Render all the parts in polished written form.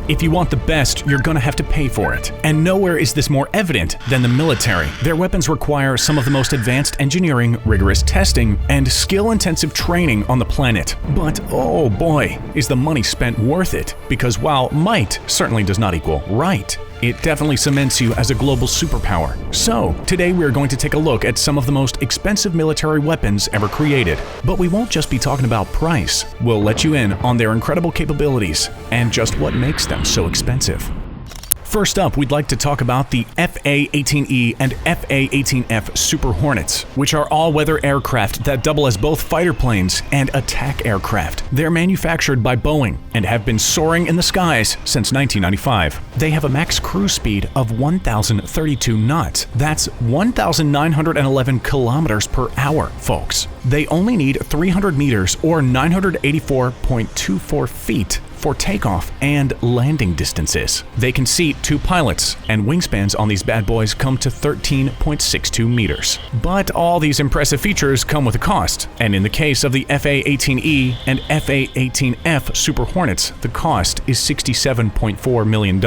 If you want the best, you're gonna have to pay for it. And nowhere is this more evident than the military. Their weapons require some of the most advanced engineering, rigorous testing, and skill-intensive training on the planet. But oh boy, is the money spent worth it? Because while might certainly does not equal right, it definitely cements you as a global superpower. So, today we are going to take a look at some of the most expensive military weapons ever created. But we won't just be talking about price. We'll let you in on their incredible capabilities and just what makes them so expensive. First up, we'd like to talk about the FA-18E and FA-18F Super Hornets, which are all-weather aircraft that double as both fighter planes and attack aircraft. They're manufactured by Boeing and have been soaring in the skies since 1995. They have a max cruise speed of 1,032 knots. That's 1,911 kilometers per hour, folks. They only need 300 meters or 984.24 feet for takeoff and landing distances. They can seat 2 pilots, and wingspans on these bad boys come to 13.62 meters. But all these impressive features come with a cost, and in the case of the FA-18E and FA-18F Super Hornets, the cost is $67.4 million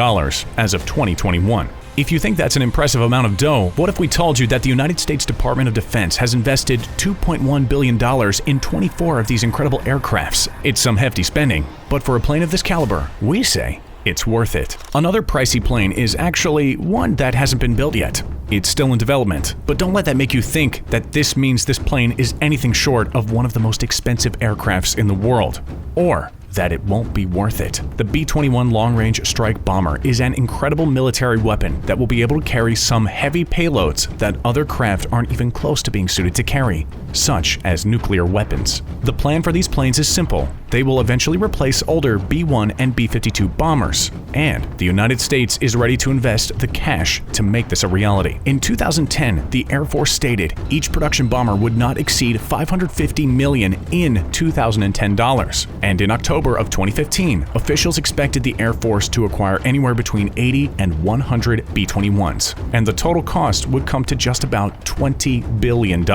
as of 2021. If you think that's an impressive amount of dough, what if we told you that the United States Department of Defense has invested $2.1 billion in 24 of these incredible aircrafts? It's some hefty spending, but for a plane of this caliber, we say it's worth it. Another pricey plane is actually one that hasn't been built yet. It's still in development, but don't let that make you think that this means this plane is anything short of one of the most expensive aircrafts in the world, or that it won't be worth it. The B-21 Long-Range Strike Bomber is an incredible military weapon that will be able to carry some heavy payloads that other craft aren't even close to being suited to carry, such as nuclear weapons. The plan for these planes is simple. They will eventually replace older B-1 and B-52 bombers, and the United States is ready to invest the cash to make this a reality. In 2010, the Air Force stated each production bomber would not exceed $550 million in 2010 dollars, and in October of 2015, officials expected the Air Force to acquire anywhere between 80 and 100 B-21s, and the total cost would come to just about $20 billion.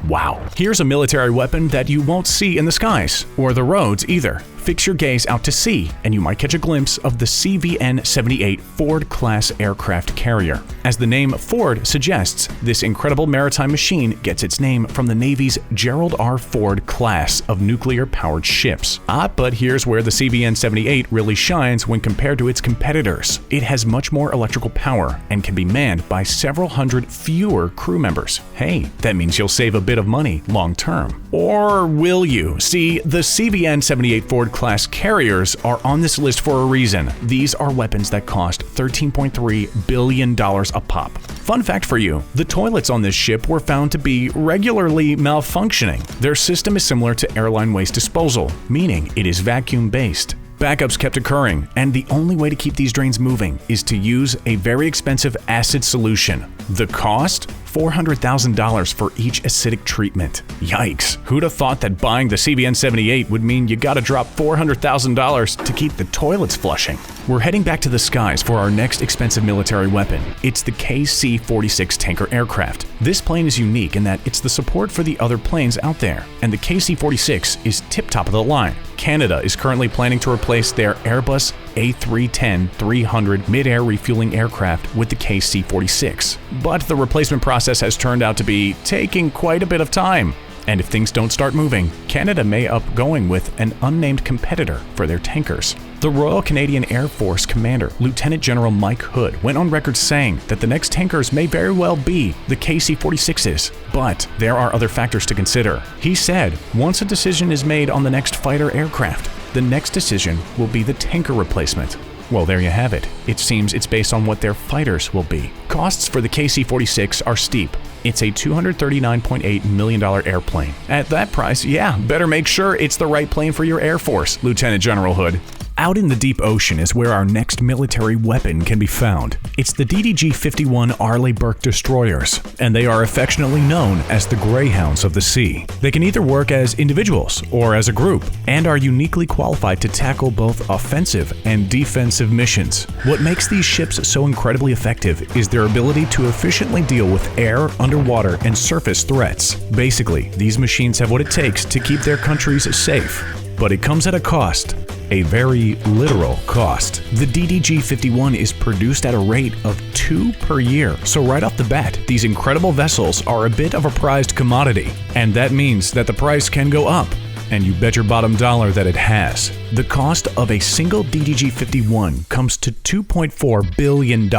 Wow. Here's a military weapon that you won't see in the skies, or the roads either. Fix your gaze out to sea, and you might catch a glimpse of the CVN-78 Ford-class aircraft carrier. As the name Ford suggests, this incredible maritime machine gets its name from the Navy's Gerald R. Ford class of nuclear-powered ships. But here's where the CVN-78 really shines when compared to its competitors. It has much more electrical power and can be manned by several hundred fewer crew members. Hey, that means you'll save a bit of money long-term. Or will you? See, the CVN-78 Ford-class carriers are on this list for a reason. These are weapons that cost $13.3 billion a pop. Fun fact for you, the toilets on this ship were found to be regularly malfunctioning. Their system is similar to airline waste disposal, meaning it is vacuum-based. Backups kept occurring, and the only way to keep these drains moving is to use a very expensive acid solution. The cost? $400,000 for each acidic treatment. Yikes. Who'd have thought that buying the CVN-78 would mean you gotta drop $400,000 to keep the toilets flushing? We're heading back to the skies for our next expensive military weapon. It's the KC-46 tanker aircraft. This plane is unique in that it's the support for the other planes out there, and the KC-46 is tip-top of the line. Canada is currently planning to replace their Airbus A310-300 mid-air refueling aircraft with the KC-46. But the replacement process has turned out to be taking quite a bit of time. And if things don't start moving, Canada may up going with an unnamed competitor for their tankers. The Royal Canadian Air Force Commander, Lieutenant General Mike Hood, went on record saying that the next tankers may very well be the KC-46s, but there are other factors to consider. He said, once a decision is made on the next fighter aircraft, the next decision will be the tanker replacement. Well, there you have it. It seems it's based on what their fighters will be. Costs for the KC-46 are steep. It's a $239.8 million airplane. At that price, yeah, better make sure it's the right plane for your Air Force, Lieutenant General Hood. Out in the deep ocean is where our next military weapon can be found. It's the DDG-51 Arleigh Burke destroyers, and they are affectionately known as the Greyhounds of the Sea. They can either work as individuals or as a group, and are uniquely qualified to tackle both offensive and defensive missions. What makes these ships so incredibly effective is their ability to efficiently deal with air, underwater, and surface threats. Basically, these machines have what it takes to keep their countries safe, but it comes at a cost. a very literal cost. The DDG-51 is produced at a rate of 2 per year, so right off the bat, these incredible vessels are a bit of a prized commodity, and that means that the price can go up. And you bet your bottom dollar that it has. The cost of a single DDG-51 comes to $2.4 billion.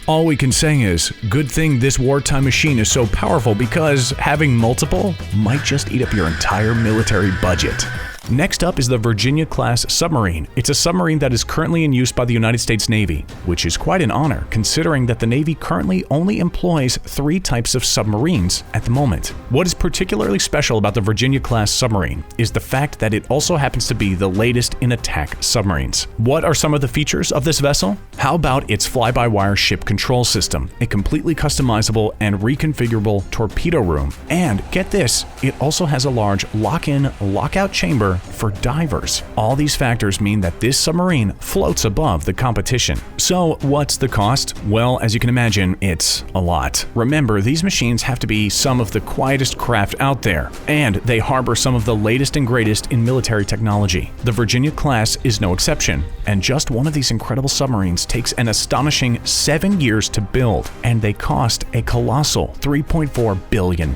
All we can say is, good thing this wartime machine is so powerful because having multiple might just eat up your entire military budget. Next up is the Virginia-class submarine. It's a submarine that is currently in use by the United States Navy, which is quite an honor considering that the Navy currently only employs 3 types of submarines at the moment. What is particularly special about the Virginia-class submarine is the fact that it also happens to be the latest in attack submarines. What are some of the features of this vessel? How about its fly-by-wire ship control system, a completely customizable and reconfigurable torpedo room, and get this, it also has a large lock-in, lock-out chamber for divers. All these factors mean that this submarine floats above the competition. So what's the cost? Well, as you can imagine, it's a lot. Remember, these machines have to be some of the quietest craft out there, and they harbor some of the latest and greatest in military technology. The Virginia class is no exception, and just one of these incredible submarines takes an astonishing 7 years to build, and they cost a colossal $3.4 billion.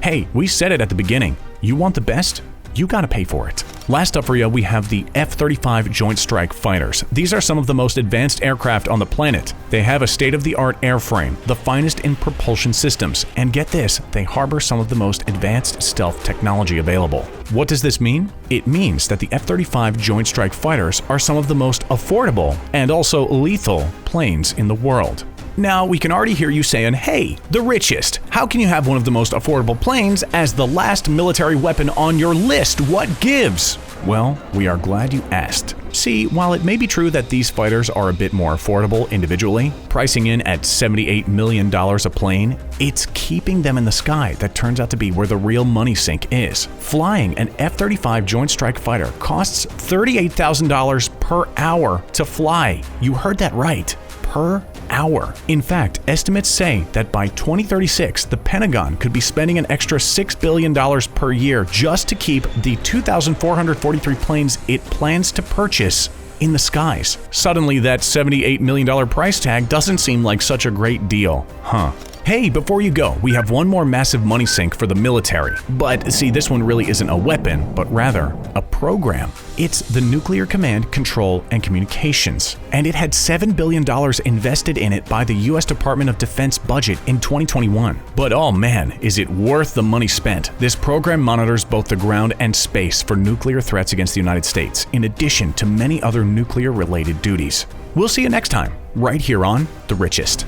Hey, we said it at the beginning. You want the best? You gotta pay for it. Last up for you, we have the F-35 Joint Strike Fighters. These are some of the most advanced aircraft on the planet. They have a state-of-the-art airframe, the finest in propulsion systems, and get this, they harbor some of the most advanced stealth technology available. What does this mean? It means that the F-35 Joint Strike Fighters are some of the most affordable and also lethal planes in the world. Now, we can already hear you saying, hey, the richest. How can you have one of the most affordable planes as the last military weapon on your list? What gives? Well, we are glad you asked. See, while it may be true that these fighters are a bit more affordable individually, pricing in at $78 million a plane, it's keeping them in the sky that turns out to be where the real money sink is. Flying an F-35 Joint Strike Fighter costs $38,000 per hour to fly. You heard that right. Per hour. In fact, estimates say that by 2036, the Pentagon could be spending an extra $6 billion per year just to keep the 2,443 planes it plans to purchase in the skies. Suddenly, that $78 million price tag doesn't seem like such a great deal, huh? Hey, before you go, we have one more massive money sink for the military. But see, this one really isn't a weapon, but rather a program. It's the Nuclear Command, Control, and Communications. And it had $7 billion invested in it by the US Department of Defense budget in 2021. But oh man, is it worth the money spent. This program monitors both the ground and space for nuclear threats against the United States, in addition to many other nuclear-related duties. We'll see you next time, right here on The Richest.